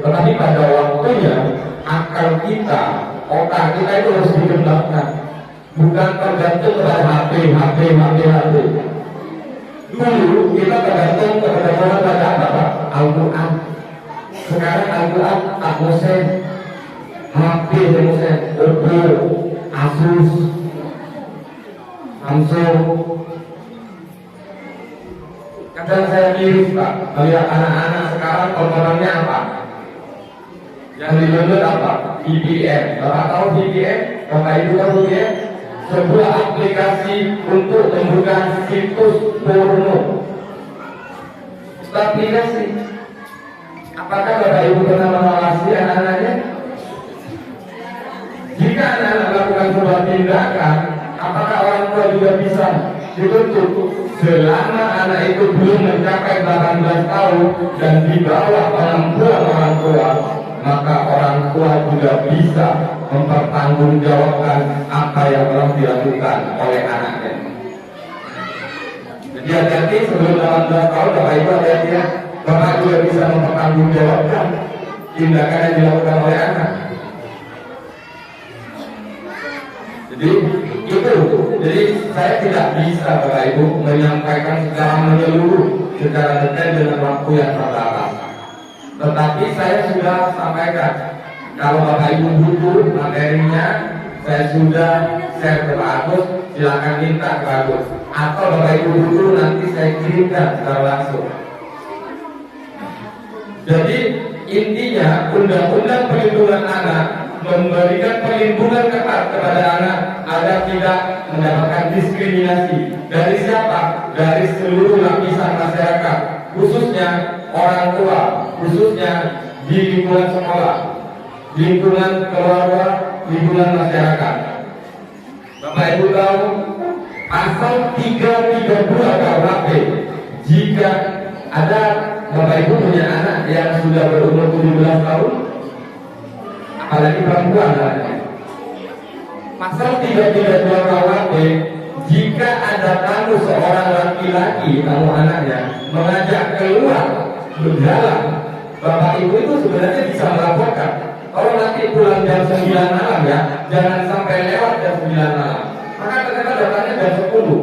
tetapi pada waktunya akal kita, otak kita itu harus dikembangkan. bukan tergantung kepada HP. Dulu kita tergantung kepada orang pada apa Pak? Al-Quran. Sekarang Al-Quran Atmosen, HP Atmosen, Oppo, Asus, Samsung. Kadang saya miris Pak, melihat anak-anak sekarang tontonannya apa? Yang di-download apa? VPN. Bapak tahu VPN? Bapak Ibu tahu VPN? Sebuah aplikasi untuk membuka situs porno. Aplikasi. Apakah Bapak Ibu pernah mengawasi anak-anaknya? Jika anak-anak melakukan sebuah tindakan, apakah orang tua juga bisa dituntut? Selama anak itu belum mencapai 18 tahun dan di bawah kemampuan orang tua, maka orang tua juga bisa mempertanggungjawabkan apa yang telah dilakukan oleh anaknya. Jadi hati-hati sebelum 18 tahun Bapak Ibu hati-hati ya. Bapak juga bisa mempertanggungjawabkan tindakan yang dilakukan oleh anak. Jadi saya tidak bisa Bapak Ibu menyampaikan secara menyeluruh, secara detail dengan waktu yang terbatas. Tetapi saya sudah sampaikan, kalau Bapak Ibu butuh materinya, saya sudah share ke Pak Agus, silakan minta ke Pak Agus. Atau Bapak Ibu butuh nanti saya kirimkan secara langsung. Jadi intinya undang-undang perlindungan anak memberikan perlindungan ketat kepada anak agar tidak mendapatkan diskriminasi. Dari siapa? Dari seluruh lapisan masyarakat, khususnya orang tua, khususnya di lingkungan sekolah, lingkungan keluarga, lingkungan masyarakat. Bapak Ibu tahu pasal 332 KUHP, jika ada Bapak Ibu punya anak yang sudah berumur 17 tahun, apalagi perempuan anaknya, pasal 332 KUHP, jika ada tamu seorang laki-laki, tamu anaknya, mengajak keluar berjalan, Bapak Ibu itu sebenarnya bisa melaporkan. Kalau nanti pulang jam 9 malam ya, jangan sampai lewat jam 9 malam. Maka ternyata datanya jam 10.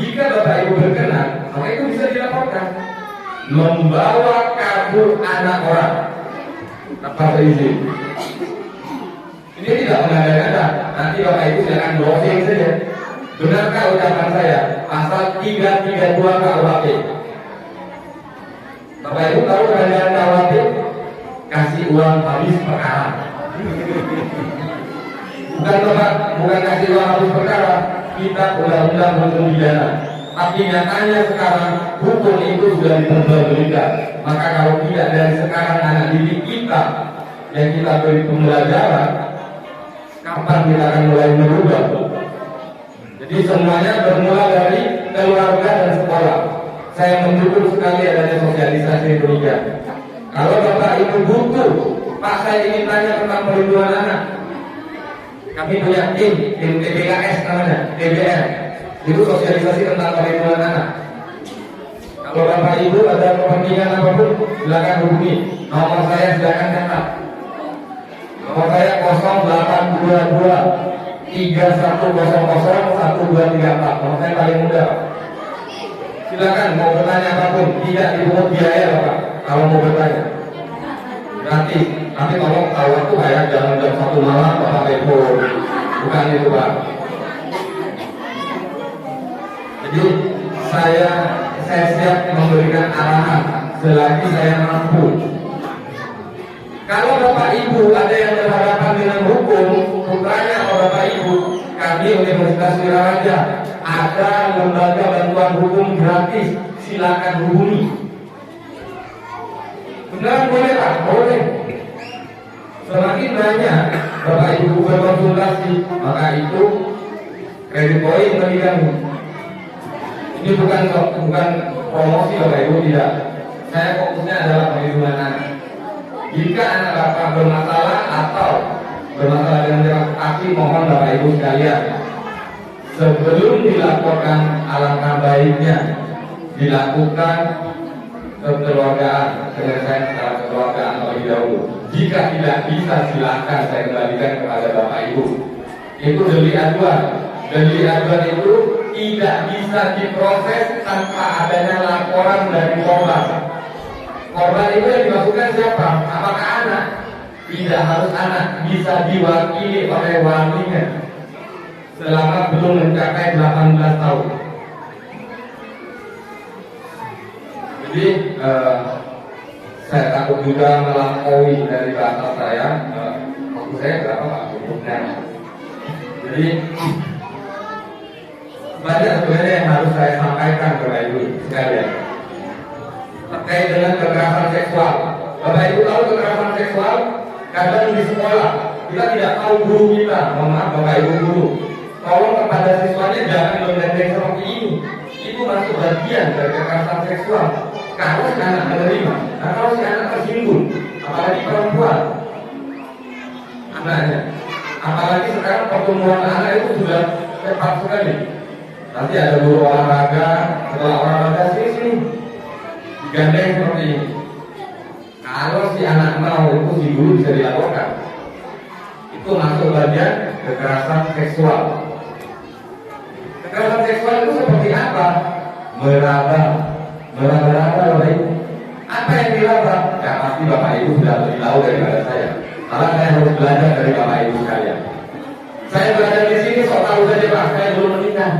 Jika Bapak Ibu berkenan, maka itu bisa dilaporkan. Membawa kabur anak orang tanpa izin. Ini tidak mengada-ngada. Nanti Bapak Ibu jangan browsing saja. Benarkah ucapan saya? Pasal 332 KUHP. Bapak Ibu tahu kerajaan KUHP? Kasih uang habis perkara. Bukan kasih uang habis perkara. Kita undang-undang hukum pidana. Tapi nyatanya sekarang hukum itu sudah diperbolehkan. Maka kalau tidak dari sekarang anak didik kita yang kita beri pembelajaran, kapan kita akan mulai merubah? Jadi semuanya bermula dari keluarga dan sekolah. Saya mendukung sekali adanya sosialisasi demikian. Kalau Bapak Ibu butuh, Pak saya ingin tanya tentang perlindungan anak, kami punya tim TBKS namanya, TBR. Itu sosialisasi tentang perlindungan anak. Kalau Bapak Ibu ada kepentingan apapun, silakan hubungi. Nomor saya silakan catat. Nomor saya 0822 3100 1234. Nomor saya paling mudah. Silakan mau bertanya apapun, tidak dipungut biaya Bapak. Kalau mau bertanya, gratis. Tapi tolong tahu waktu ya, jangan jam 1 malam Bapak telepon. Bukan itu Pak. Jadi saya siap memberikan arahan selagi saya mampu. Kalau Bapak Ibu ada yang berhadapan dengan hukum, putranya atau Bapak Ibu, kami Universitas Wiraraja ada lembaga bantuan hukum gratis, silakan hubungi. Benar boleh Pak? Boleh. Semakin banyak Bapak Ibu berkonsultasi, maka itu kredit poin bagi kami. Ini bukan promosi Bapak Ibu, tidak. Saya fokusnya adalah perlindungan anak. Jika anak Bapak bermasalah atau bermasalah dengan transaksi, mohon Bapak Ibu sekalian, sebelum dilaporkan alangkah baiknya dilakukan kekeluargaan, penyelesaian secara kekeluargaan terlebih dahulu. Jika tidak bisa, silakan saya kembalikan kepada Bapak Ibu. Itu delik aduan. Delik aduan itu tidak bisa diproses tanpa adanya laporan dari korban. Korban itu yang dimaksudkan siapa? Apakah anak? Tidak harus anak, bisa diwakili oleh walinya selama belum mencapai 18 tahun. Jadi saya takut juga melampaui dari bahasa saya. Waktu saya berapa Pak? Cukupnya. Jadi banyak sebenarnya yang harus saya sampaikan kepada ibu sekalian terkait dengan kekerasan seksual. Bapak Ibu tahu kekerasan seksual kadang di sekolah kita tidak tahu guru kita, mohon maaf Bapak Ibu guru, tolong kepada siswanya jangan menggandeng seperti ini. Itu masuk bagian dari kekerasan seksual. Kalau si anak menerima, nah kalau si anak tersinggung, apalagi perempuan, anaknya, apalagi sekarang pertumbuhan anak itu sudah cepat sekali. Nanti ada guru olahraga, setelah olahraga sini digandeng seperti ini. Kalau si anak mau itu si guru bisa dilaporkan. Itu masuk bagian kekerasan seksual. Kekerasan seksual itu seperti apa? Meraba Bapak Ibu. Apa yang diraba? Ya pasti Bapak Ibu sudah lebih tahu daripada saya. Karena saya harus belajar dari Bapak Ibu sekalian. Saya belajar di sini sok tahu saja Pak, saya belum menikah.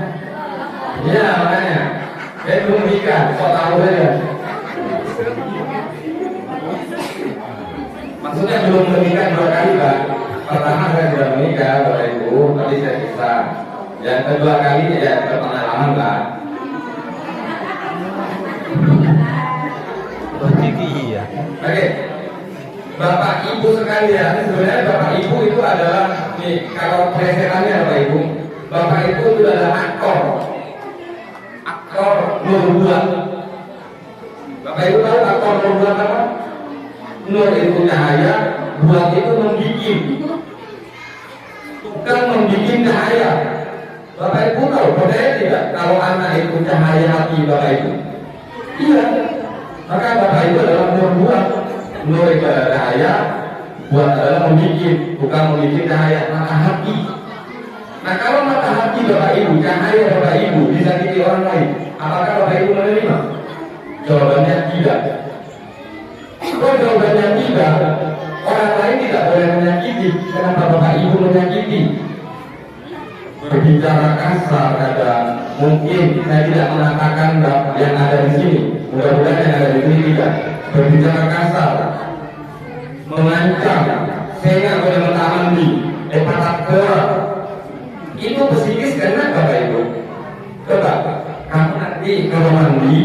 Ya makanya saya belum menikah, sok tahu saja. Maksudnya belum menikah 2 kali Pak. Pertama saya sudah menikah Bapak Ibu, tapi saya bisa. Yang kedua kali ya berpengalaman Pak. Iya. Oke, Bapak Ibu sekalian, sebenarnya Bapak Ibu itu adalah nih kalau presetannya Bapak Ibu, Bapak Ibu itu adalah aktor nur bulan. Bapak Ibu tahu aktor nur bulan apa? Nur itu cahaya, bulan itu membikin, tukang membikin cahaya. Bapak Ibu tahu percaya tidak kalau anak itu cahaya hati Bapak Ibu? Iya. Maka Bapak Ibu adalah nur buat. Nur itu adalah cahaya, buat adalah membikin, bukan membikin cahaya mata hati. Nah kalau mata hati Bapak Ibu, cahaya Bapak Ibu disakiti orang lain, apakah Bapak Ibu menerima? Jawabannya tidak. Kalau jawabannya tidak, orang lain tidak boleh menyakiti. Kenapa Bapak Ibu menyakiti? Berbicara kasar kadang mungkin saya tidak mengatakan yang ada di sini, mudah-mudahan yang ada di sini tidak berbicara kasar, mengancam, saya nggak boleh mentamandi, patak berat. Itu psikis karena Bapak Ibu. Coba kamu nanti kalau mandi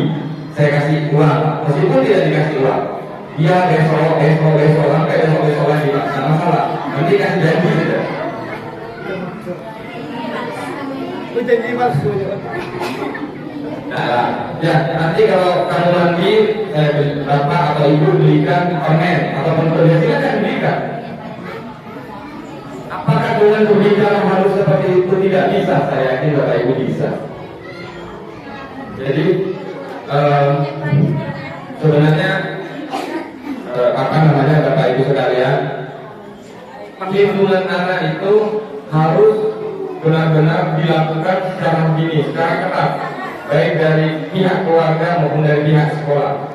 saya kasih uang, meskipun tidak dikasih uang, dia besok sampai besok lagi Pak, nggak masalah, nanti kasih janji tidak. Nah, ya nanti kalau kamu mandi, bapak atau ibu belikan permen ataupun permen, silakan belikan. Apakah dengan berbicara harus seperti itu? Tidak bisa, saya yakin bapak ibu bisa. Jadi sebenarnya apa namanya bapak ibu sekalian, perlindungan anak itu harus benar-benar dilakukan secara dini, secara ketat, baik dari pihak keluarga maupun dari pihak sekolah.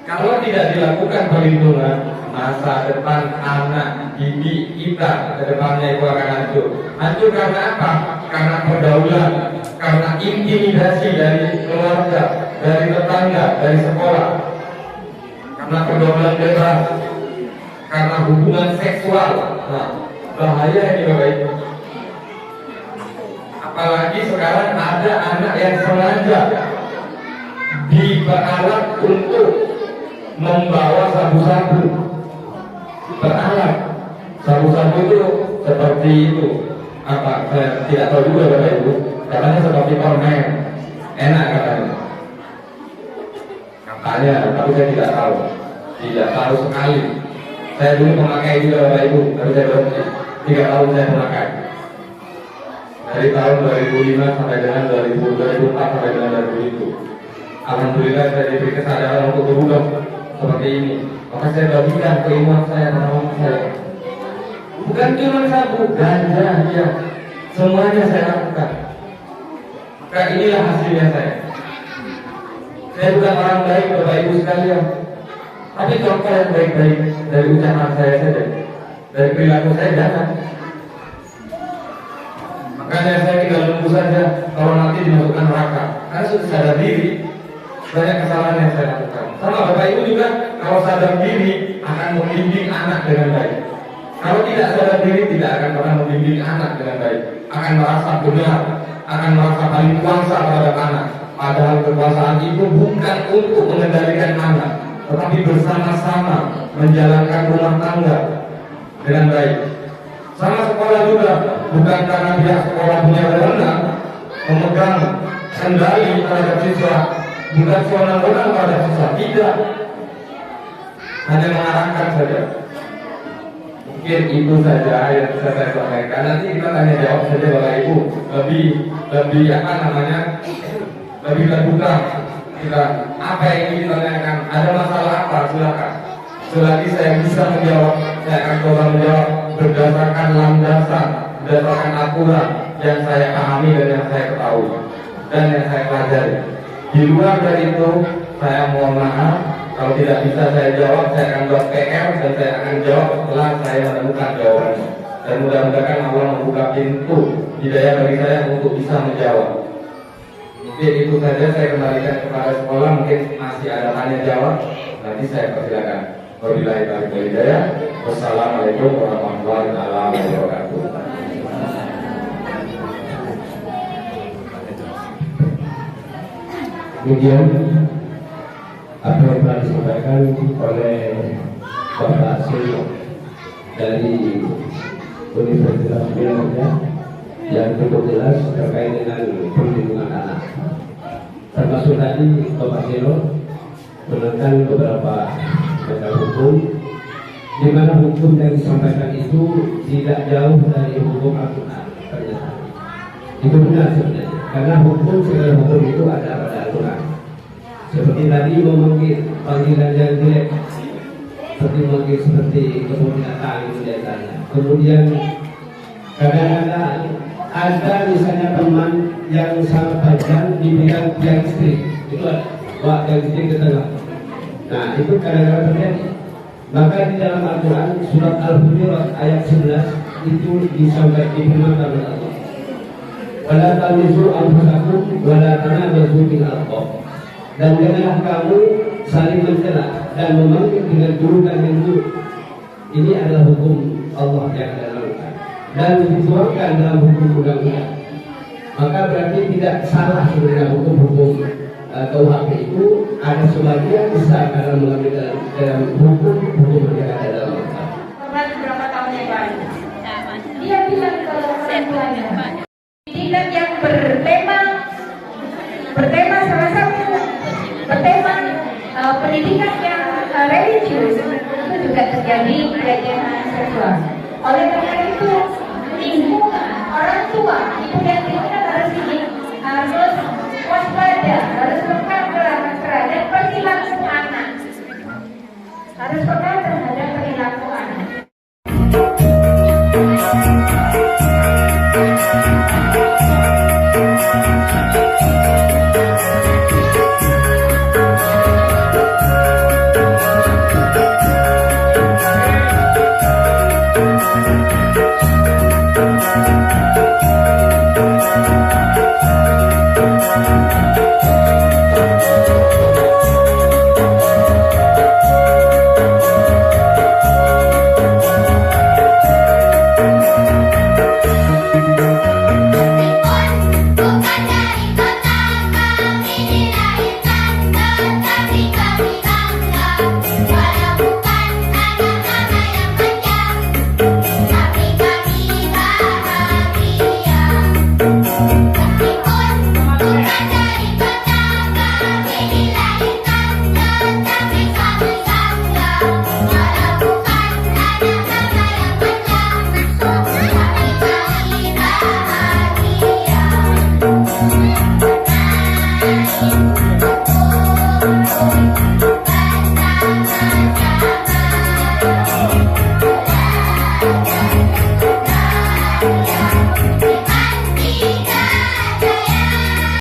Kalau tidak dilakukan perlindungan, masa depan anak didik kita ke depannya itu akan hancur. Hancur karena apa? Karena pergaulan, karena intimidasi dari keluarga, dari tetangga, dari sekolah, karena pergaulan bebas, karena hubungan seksual. Nah, bahaya ini Bapak Ibu. Apalagi sekarang ada anak yang sengaja diperalat untuk membawa sabu-sabu. Beralat sabu-sabu itu seperti itu apa? Saya tidak tahu juga Bapak Ibu. Katanya seperti permen, enak katanya. Katanya, tapi saya tidak tahu sekali. Saya dulu memakai juga Bapak Ibu, tapi saya berhenti 3 tahun saya memakai. Dari tahun 2005 sampai dengan 2004 sampai dengan 2007. Alhamdulillah saya diberi kesadaran untuk berubah seperti ini. Maka saya bagikan keilmuan saya dan saya. Bukan cuma sabu, ganja dia. Semuanya saya lakukan. Maka inilah hasilnya saya. Saya bukan orang baik, Bapak Ibu sekalian. Tapi contoh yang baik-baik dari ucapan saya saja, dari perilaku saya jangan. Makanya saya tinggal nunggu saja kalau nanti dimasukkan neraka. Karena sudah sadar diri banyak kesalahan yang saya lakukan. Sama Bapak Ibu juga kalau sadar diri akan membimbing anak dengan baik. Kalau tidak sadar diri tidak akan pernah membimbing anak dengan baik. Akan merasa benar, akan merasa paling kuasa terhadap anak. Padahal kekuasaan itu bukan untuk mengendalikan anak, tetapi bersama-sama menjalankan rumah tangga dengan baik. Sama sekolah juga, bukan karena pihak sekolah punya wewenang memegang kendali terhadap siswa, bukan sewenang-wenang terhadap siswa, tidak, hanya mengarahkan saja. Mungkin itu saja yang bisa saya sampaikan. Nanti kita tanya jawab saja Bapak Ibu, lebih apa namanya, lebih terbuka. Kita apa yang ingin ditanyakan, ada masalah apa, silakan. Selagi saya bisa menjawab, saya akan coba menjawab berdasarkan landasan, berdasarkan aturan yang saya pahami dan yang saya ketahui dan yang saya pelajari. Di luar dari itu, saya mohon maaf kalau tidak bisa saya jawab. Saya akan buat PR dan saya akan jawab setelah saya menemukan jawabannya. Dan mudah-mudahan Allah membuka pintu hidayah bagi saya untuk bisa menjawab. Mungkin itu saja, saya kembalikan kepada sekolah. Mungkin masih ada tanya jawab, nanti saya persilakan. Wabillahi taufiq wal hidayah. Wassalamualaikum warahmatullahi wabarakatuh. Kemudian apa yang telah disampaikan oleh Bapak Sino dari Universitas Indonesia yang cukup jelas terkait dengan perlindungan anak. Termasuk tadi Bapak Sino menerangkan beberapa tentang hukum, di mana hukum yang disampaikan itu tidak jauh dari hukum Al-Quran. Ternyata itu benar sebenarnya, karena hukum segala hukum itu ada pada Al-Quran. Seperti tadi memanggil panggilan yang jelek, seperti kemudian datang biasanya. Kemudian kadang-kadang ada misalnya teman yang sangat tajam di bidang tiang listrik, itu ada tiang listrik ke tengah. Nah itu kadang-kadang terjadi. Maka di dalam Al-Quran surat Al-Hujurat ayat 11 itu disampaikan difirmankan oleh Allah. Wala tamizu anfusakum wala tanabazu bil alqab. Dan janganlah kamu saling mencela dan memanggil dengan julukan yang buruk. Ini adalah hukum Allah yang ada lakukan dan dituangkan dalam hukum undang-undang. Maka berarti tidak salah sebenarnya hukum KUHP itu ada sebagian besar karena mengambil dalam hukum yang ada dalam Al-Quran. Berapa tahun yang lalu dia bilang ke orang tuanya, tidak yang bertema salah satu bertema pendidikan yang religius itu juga terjadi pelecehan seksual. Oleh karena itu lingkungan orang tua ibu dan lingkungan harus waspada, harus peka terhadap perilaku anak, harus peka terhadap perilaku anak. Thank you.